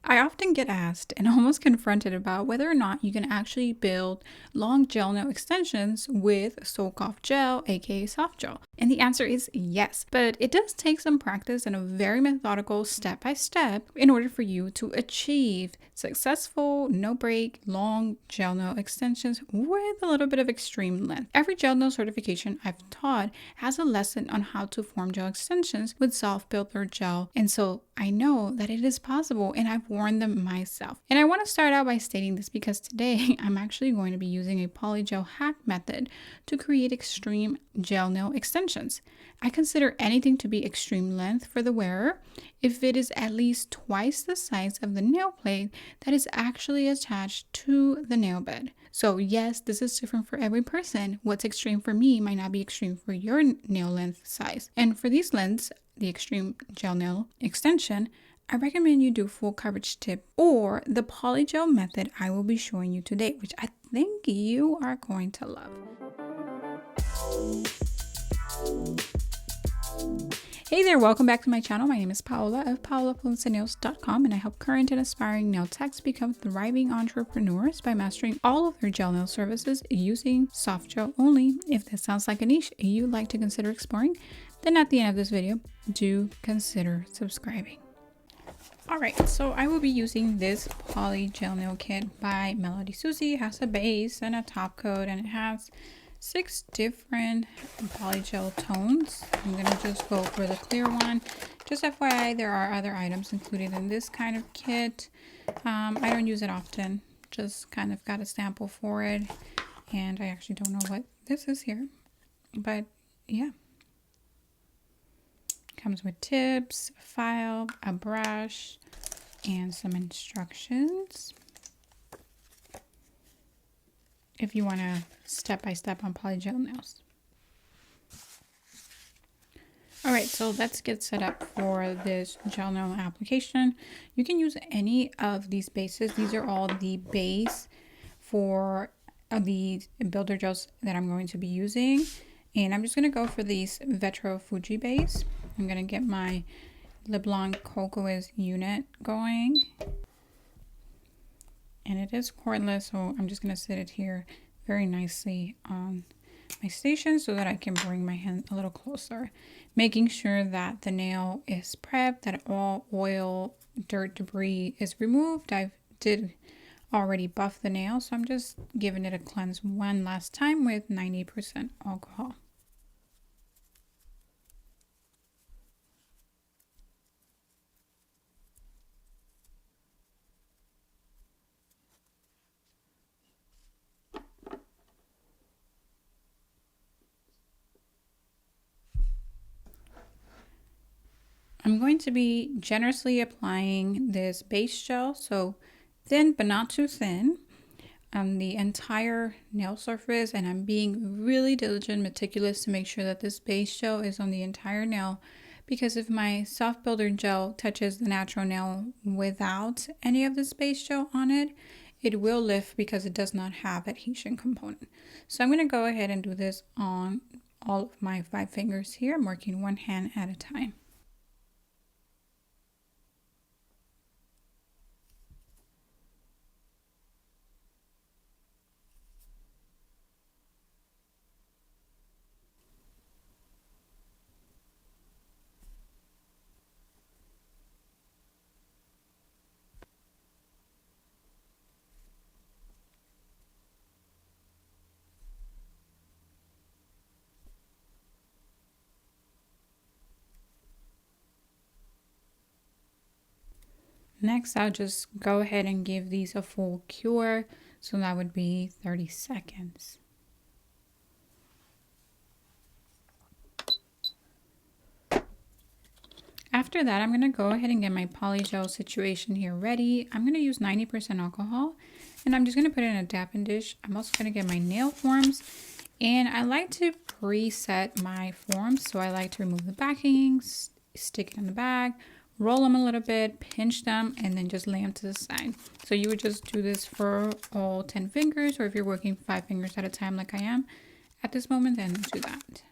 I often get asked and almost confronted about whether or not you can actually build long gel nail extensions with soak-off gel, aka soft gel. And the answer is yes, but it does take some practice and a very methodical step-by-step in order for you to achieve successful, no-break, long gel nail extensions with a little bit of extreme length. Every gel nail certification I've taught has a lesson on how to form gel extensions with soft builder gel, and so I know that it is possible, and I've worn them myself. And I want to start out by stating this because today I'm actually going to be using a Polygel Hack method to create extreme gel nail extensions. I consider anything to be extreme length for the wearer if it is at least twice the size of the nail plate that is actually attached to the nail bed. So yes, this is different for every person. What's extreme for me might not be extreme for your nail length size. And for these lengths, the extreme gel nail extension, I recommend you do full coverage tip or the polygel method I will be showing you today, which I think you are going to love. Hey there, welcome back to my channel. My name is Paola of paolapalencianails.com, and I help current and aspiring nail techs become thriving entrepreneurs by mastering all of their gel nail services using soft gel only. If this sounds like a niche you'd like to consider exploring, then at the end of this video, do consider subscribing. Alright, so I will be using this Polygel Nail Kit by Melody Susie. It has a base and a top coat, and it has 6 different polygel tones. I'm going to just go for the clear one. Just FYI, there are other items included in this kind of kit. I don't use it often, just kind of got a sample for it, and I actually don't know what this is here, but yeah. Comes with tips, a file, a brush, and some instructions if you want to step-by-step on polygel nails. Alright, so let's get set up for this gel nail application. You can use any of these bases. These are all the base for the builder gels that I'm going to be using. And I'm just going to go for these Vetro Fuji base. I'm going to get my LeBlanc Cocoa's unit going. And it is cordless, so I'm just going to sit it here very nicely on my station so that I can bring my hand a little closer. Making sure that the nail is prepped, that all oil, dirt, debris is removed. I did already buff the nail, so I'm just giving it a cleanse one last time with 90% alcohol. I'm going to be generously applying this base gel, so thin but not too thin, on the entire nail surface, and I'm being really diligent, meticulous to make sure that this base gel is on the entire nail, because if my soft builder gel touches the natural nail without any of this base gel on it, it will lift because it does not have adhesion component. So I'm going to go ahead and do this on all of my 5 fingers here. I'm working one hand at a time. Next, I'll just go ahead and give these a full cure, so that would be 30 seconds. After that, I'm going to go ahead and get my polygel situation here ready. I'm going to use 90% alcohol, and I'm just going to put it in a dapping dish. I'm also going to get my nail forms, and I like to preset my forms, so I like to remove the backing, stick it in the bag, roll them a little bit, pinch them, and then just lay them to the side. So you would just do this for all 10 fingers, or if you're working 5 fingers at a time like I am at this moment, then do that.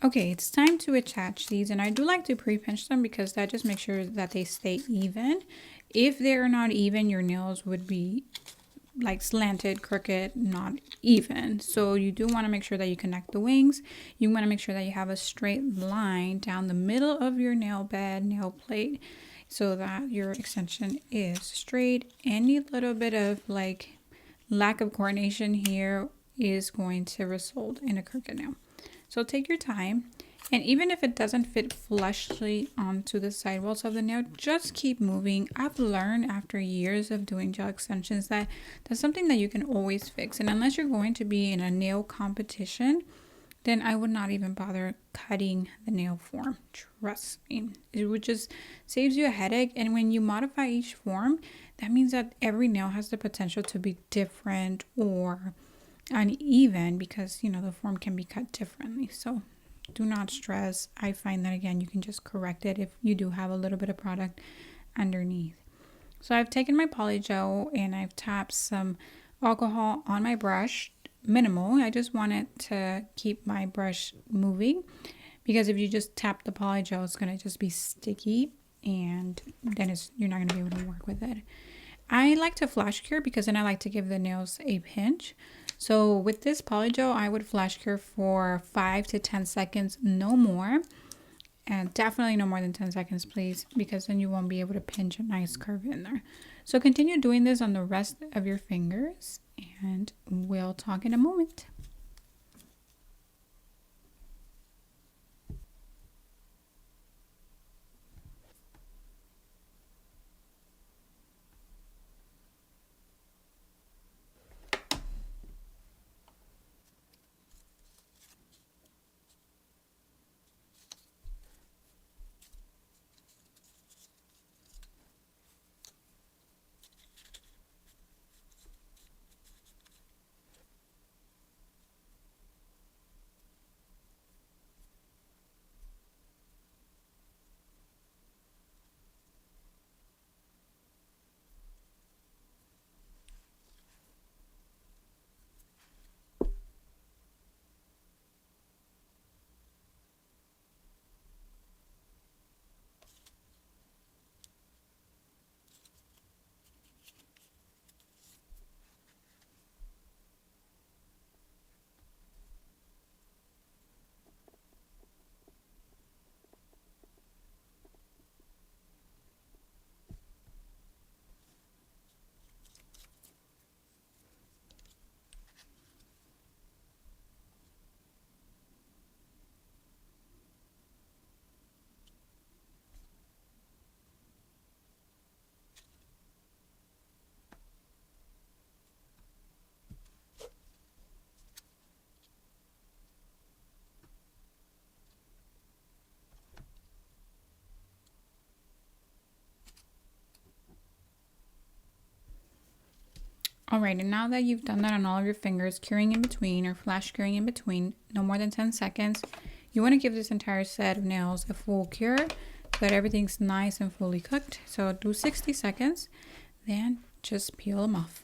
Okay, it's time to attach these, and I do like to pre-pinch them because that just makes sure that they stay even. If they're not even, your nails would be like slanted, crooked, not even. So you do want to make sure that you connect the wings. You want to make sure that you have a straight line down the middle of your nail bed, nail plate, so that your extension is straight. Any little bit of like lack of coordination here is going to result in a crooked nail. So take your time, and even if it doesn't fit flushly onto the sidewalls of the nail, just keep moving. I've learned after years of doing gel extensions that that's something that you can always fix. And unless you're going to be in a nail competition, then I would not even bother cutting the nail form. Trust me. It would just saves you a headache. And when you modify each form, that means that every nail has the potential to be different or uneven because, you know, the form can be cut differently. So do not stress. I find that, again, you can just correct it if you do have a little bit of product underneath. So I've taken my polygel and I've tapped some alcohol on my brush. Minimal. I just wanted to keep my brush moving because if you just tap the polygel, it's going to just be sticky and then you're not going to be able to work with it. I like to flash cure because then I like to give the nails a pinch. So with this polygel, I would flash cure for 5 to 10 seconds, no more. And definitely no more than 10 seconds, please, because then you won't be able to pinch a nice curve in there. So continue doing this on the rest of your fingers, and we'll talk in a moment. All right, and now that you've done that on all of your fingers, curing in between or flash curing in between, no more than 10 seconds, you want to give this entire set of nails a full cure so that everything's nice and fully cooked. So do 60 seconds, then just peel them off.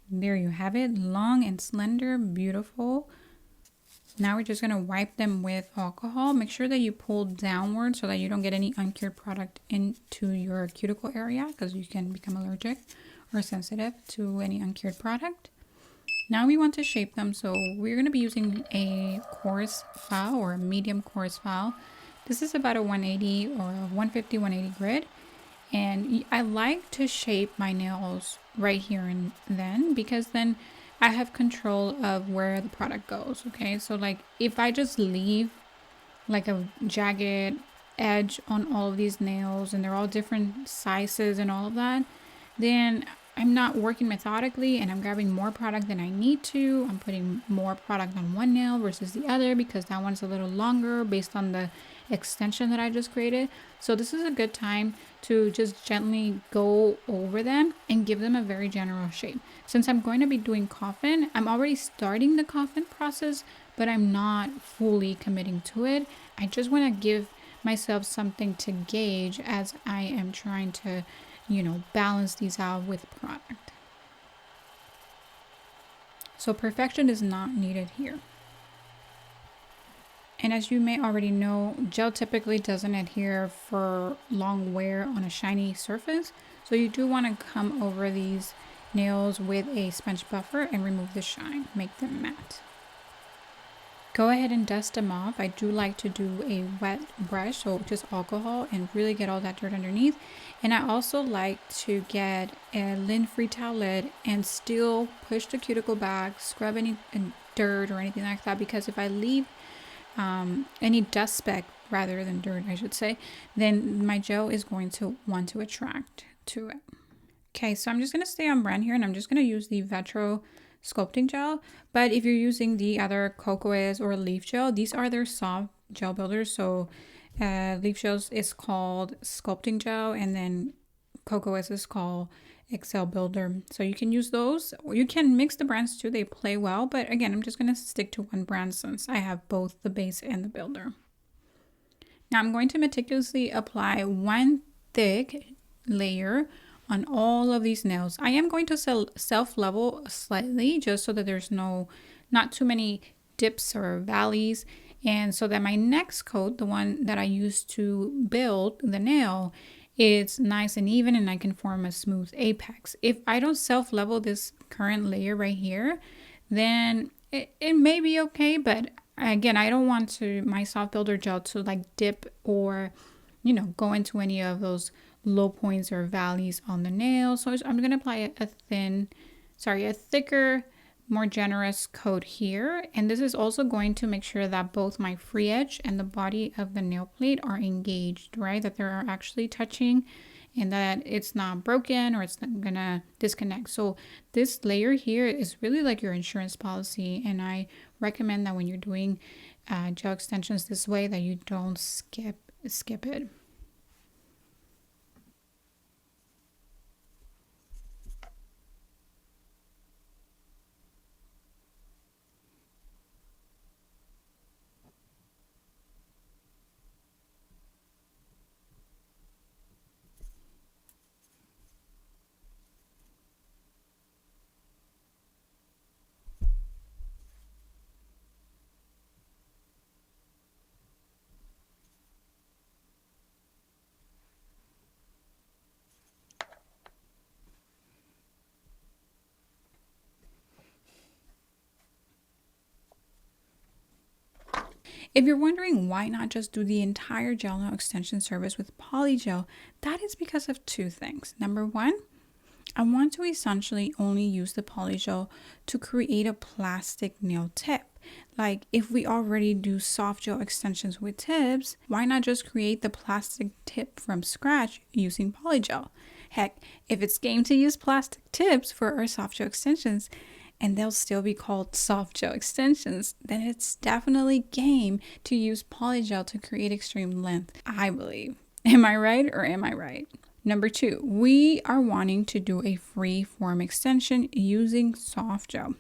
There you have it, long and slender, beautiful. Now we're just going to wipe them with alcohol. Make sure that you pull downward so that you don't get any uncured product into your cuticle area because you can become allergic or sensitive to any uncured product. Now we want to shape them, so we're going to be using a coarse file or a medium coarse file. This is about a 180 or a 150, 180 grit. And I like to shape my nails right here and then because then I have control of where the product goes. Okay, so like if I just leave like a jagged edge on all of these nails and they're all different sizes and all of that, then I'm not working methodically and I'm grabbing more product than I need to. I'm putting more product on one nail versus the other because that one's a little longer based on the extension that I just created. So this is a good time to just gently go over them and give them a very general shape. Since I'm going to be doing coffin, I'm already starting the coffin process but I'm not fully committing to it. I just want to give myself something to gauge as I am trying to, balance these out with product. So perfection is not needed here. And as you may already know, gel typically doesn't adhere for long wear on a shiny surface. So you do want to come over these nails with a sponge buffer and remove the shine, make them matte. Go ahead and dust them off. I do like to do a wet brush, so just alcohol, and really get all that dirt underneath. And I also like to get a lint-free towelette and still push the cuticle back, scrub any dirt or anything like that, because if I leave any dust speck rather than dirt, I should say, then my gel is going to want to attract to it. Okay, so I'm just going to stay on brand here, and I'm just going to use the Vetro sculpting gel. But if you're using the other Cocoas or Leaf Gel, these are their soft gel builders. So Leaf Gels is called sculpting gel, and then Cocoas is called Excel Builder. So you can use those, or you can mix the brands too. They play well, but again, I'm just going to stick to one brand since I have both the base and the builder. Now I'm going to meticulously apply one thick layer on all of these nails. I am going to self-level slightly just so that there's not too many dips or valleys, and so that my next coat, the one that I use to build the nail, it's nice and even and I can form a smooth apex. If I don't self-level this current layer right here, then it may be okay, but again, I don't want my soft builder gel to like dip or go into any of those low points or valleys on the nail. So I'm going to apply a thicker, more generous coat here. And this is also going to make sure that both my free edge and the body of the nail plate are engaged, right? That they are actually touching and that it's not broken or it's not gonna disconnect. So this layer here is really like your insurance policy. And I recommend that when you're doing gel extensions this way, that you don't skip it. If you're wondering why not just do the entire gel nail extension service with polygel, that is because of two things. Number one, I want to essentially only use the polygel to create a plastic nail tip. Like if we already do soft gel extensions with tips, why not just create the plastic tip from scratch using polygel? Heck, if it's game to use plastic tips for our soft gel extensions, and they'll still be called soft gel extensions, then it's definitely game to use polygel to create extreme length, I believe. Am I right or am I right? Number two, we are wanting to do a free form extension using soft gel.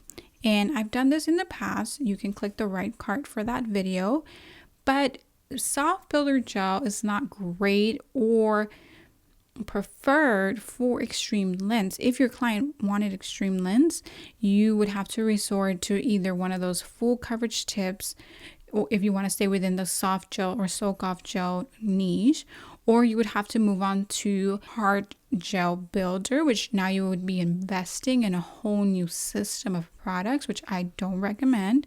And I've done this in the past. You can click the right card for that video. But soft builder gel is not great or preferred for extreme lengths. If your client wanted extreme lengths, you would have to resort to either one of those full coverage tips, or if you want to stay within the soft gel or soak off gel niche, or you would have to move on to hard gel builder, which now you would be investing in a whole new system of products, which I don't recommend.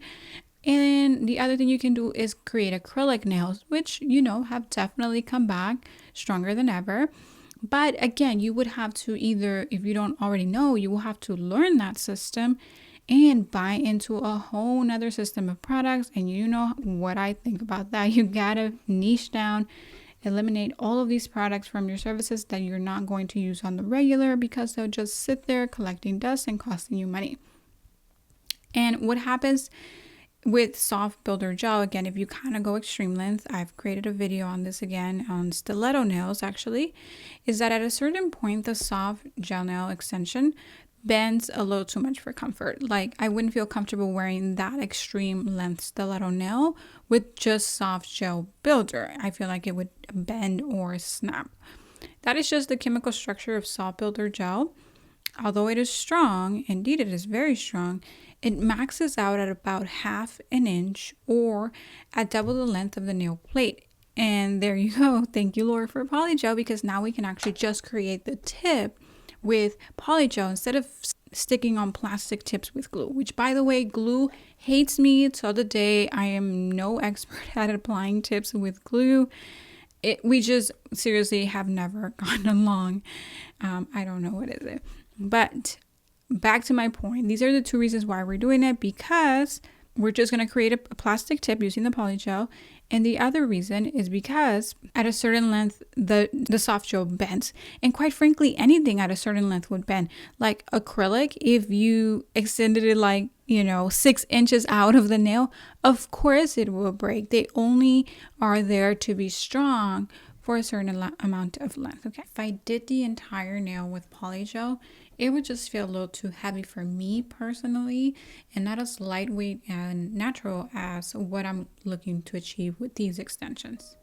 And the other thing you can do is create acrylic nails, which have definitely come back stronger than ever. But again, you would have to either, if you don't already know, you will have to learn that system and buy into a whole nother system of products. And you know what I think about that. You gotta niche down, eliminate all of these products from your services that you're not going to use on the regular because they'll just sit there collecting dust and costing you money. And what happens with soft builder gel, again, if you kind of go extreme length, I've created a video on this again on stiletto nails actually, is that at a certain point the soft gel nail extension bends a little too much for comfort. Like, I wouldn't feel comfortable wearing that extreme length stiletto nail with just soft gel builder. I feel like it would bend or snap. That is just the chemical structure of soft builder gel. Although it is strong, indeed it is very strong, it maxes out at about half an inch or at double the length of the nail plate. And there you go. Thank you, Lord, for polygel, because now we can actually just create the tip with polygel instead of sticking on plastic tips with glue, which, by the way, glue hates me till the day. I am no expert at applying tips with glue. We just seriously have never gone along. I don't know what is it. But back to my point, these are the two reasons why we're doing it, because we're just going to create a plastic tip using the polygel. And the other reason is because at a certain length, the soft gel bends. And quite frankly, anything at a certain length would bend. Like acrylic, if you extended it like, 6 inches out of the nail, of course it will break. They only are there to be strong for a certain amount of length. Okay. If I did the entire nail with polygel, it would just feel a little too heavy for me personally, and not as lightweight and natural as what I'm looking to achieve with these extensions.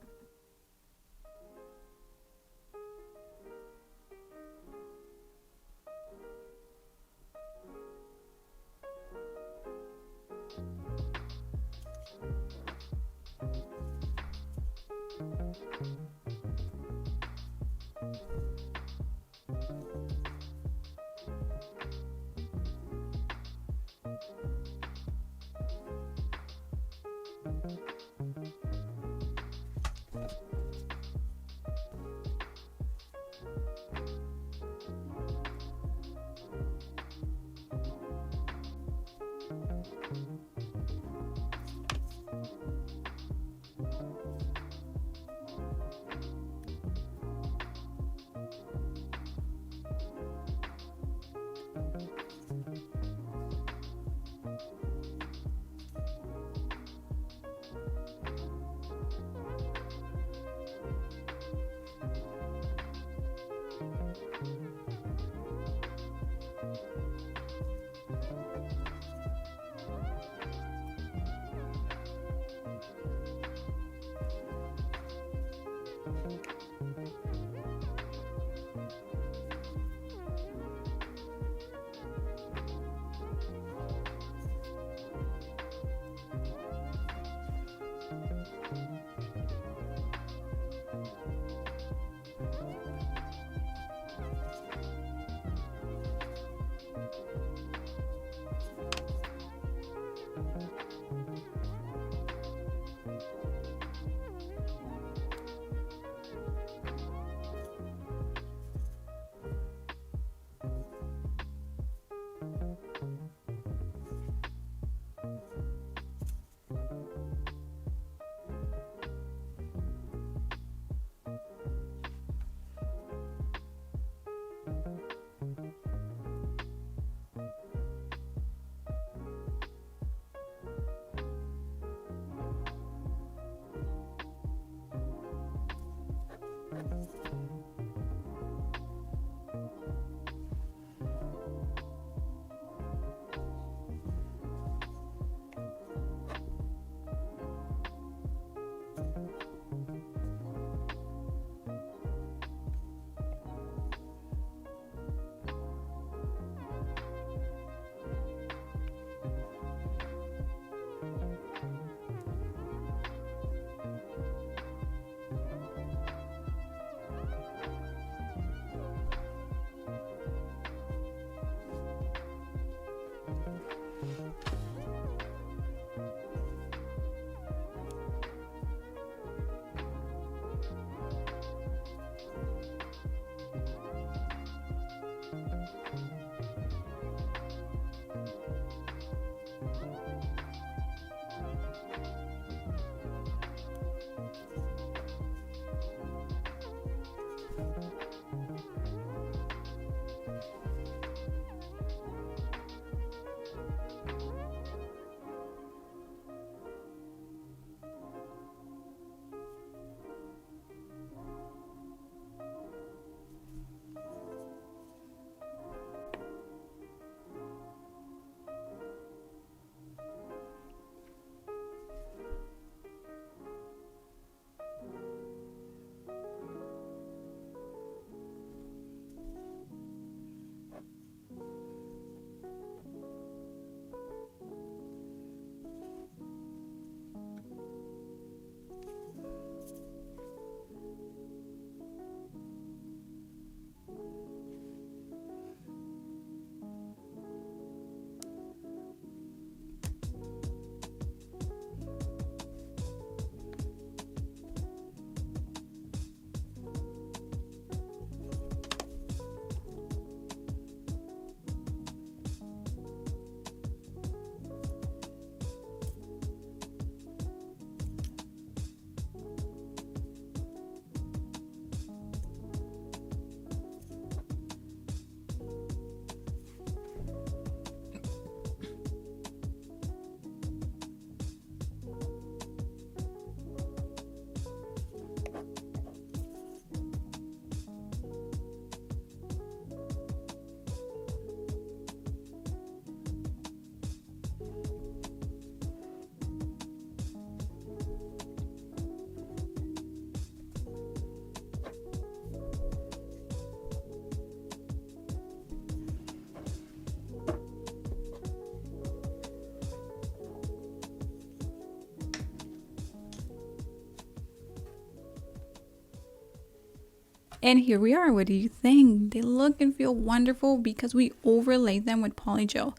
And here we are. What do you think? They look and feel wonderful because we overlaid them with polygel.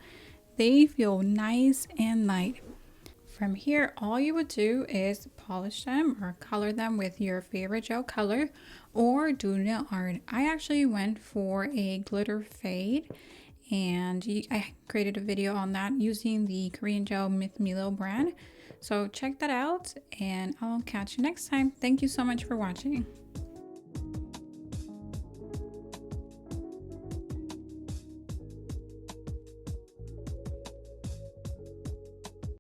They feel nice and light. From here, all you would do is polish them or color them with your favorite gel color or do nail art. I actually went for a glitter fade, and I created a video on that using the Korean gel methodical brand. So check that out, and I'll catch you next time. Thank you so much for watching.